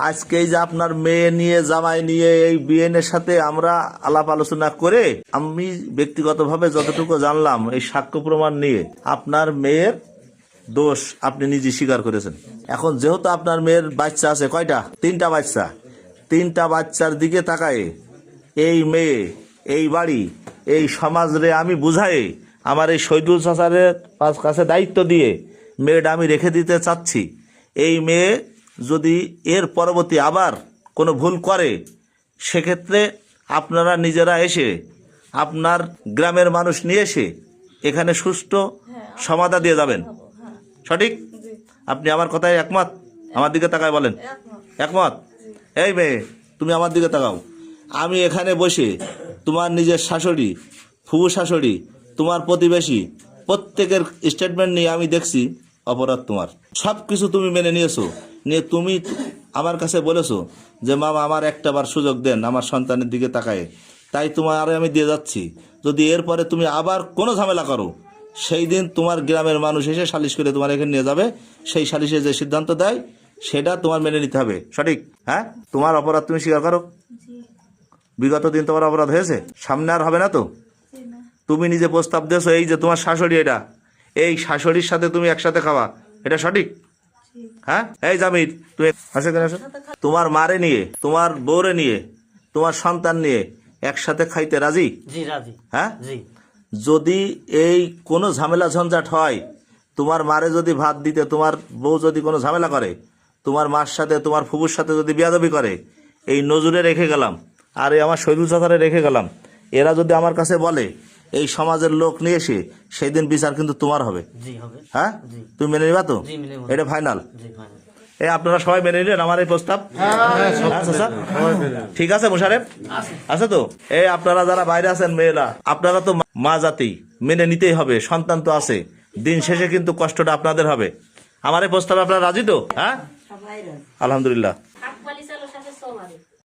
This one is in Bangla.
আজকে এই যে আপনার মেয়ে নিয়ে জামাই নিয়ে এই বিয়েনের সাথে আমরা আলাপ আলোচনা করে আমি ব্যক্তিগতভাবে যতটুকু জানলাম এই সাক্ষ্য প্রমাণ নিয়ে আপনার মেয়ের দোষ আপনি নিজে স্বীকার করেছেন। এখন যেহেতু আপনার মেয়ের বাচ্চা আছে কয়টা, 3টা বাচ্চা, 3টা বাচ্চার দিকে তাকায় এই মেয়ে, এই বাড়ি, এই সমাজরে আমি বুঝাই আমার এই শহীদুল চাচারের কাছে দায়িত্ব দিয়ে মেয়েটা আমি রেখে দিতে চাচ্ছি। এই মেয়ে যদি এর পরবর্তী আবার কোনো ভুল করে সেক্ষেত্রে আপনারা নিজেরা এসে আপনার গ্রামের মানুষ নিয়ে এসে এখানে সুষ্ঠু সমাধান দিয়ে যাবেন। সঠিক? আপনি আমার কথায় একমত? আমার দিকে তাকায় বলেন একমত। এই মেয়ে তুমি আমার দিকে তাকাও। আমি এখানে বসে তোমার নিজের শাশুড়ি, ফুফু শাশুড়ি, তোমার প্রতিবেশী প্রত্যেকের স্টেটমেন্ট নিয়ে আমি দেখছি অপরাধ তোমার। সব কিছু তুমি মেনে নিয়েছো, নিয়ে তুমি আমার কাছে বলেছো যে মামা আমার একটাবার সুযোগ দেন আমার সন্তানের দিকে তাকায়, তাই তোমার আমি দিয়ে যাচ্ছি। যদি এরপরে তুমি আবার কোনো ঝামেলা করো সেই দিন তোমার গ্রামের মানুষ এসে সালিশ করে তোমার এখানে নিয়ে যাবে। সেই সালিশে যে সিদ্ধান্ত দেয় সেটা তোমার মেনে নিতে হবে। সঠিক? হ্যাঁ, তোমার অপরাধ তুমি স্বীকার করো। বিগত দিন তোমার অপরাধ হয়েছে, সামনে আর হবে না তো? তুমি নিজে প্রস্তাব দিয়েছো এই যে তোমার শাশুড়ি, এটা এই শাশুড়ির সাথে তুমি একসাথে খাওয়া, এটা সঠিক? হ্যাঁ, এই জামির তুমি আসে কেন? তোমার মারে নিয়ে, তোমার বউরে নিয়ে, তোমার সন্তান নিয়ে একসাথে খাইতে রাজি? জি রাজি। হ্যাঁ, জি। যদি এই কোনো ঝামেলা ঝঞ্ঝাট হয়, তোমার মারে যদি ভাত দিতে তোমার বউ যদি কোনো ঝামেলা করে, তোমার মার সাথে তোমার ফুফুর সাথে যদি বিয়াদবি করে, এই নজরে রেখে গেলাম আর এই আমার শহীদুল চাচারে রেখে গেলাম, এরা যদি আমার কাছে বলে এই সমাজের লোক নিয়ে এসে সেই দিন বিচার কিন্তু তোমার হবে। জি হবে। হ্যাঁ, তুমি মেনে নিবা তো? জি মেনে নেব। এটা ফাইনাল? জি ফাইনাল। এই আপনারা সবাই মেনে নিলেন আমার এই প্রস্তাব? আচ্ছা, ঠিক আছে মোশারেফ, আছে তো? এই আপনারা যারা বাইরে আছেন মেয়েরা, আপনারা তো মা জাতি, মেনে নিতেই হবে, সন্তান তো আছে, দিন শেষে কিন্তু কষ্টটা আপনাদের হবে। আমার এই প্রস্তাবে আপনারা রাজি তো? হ্যাঁ, আলহামদুলিল্লাহ।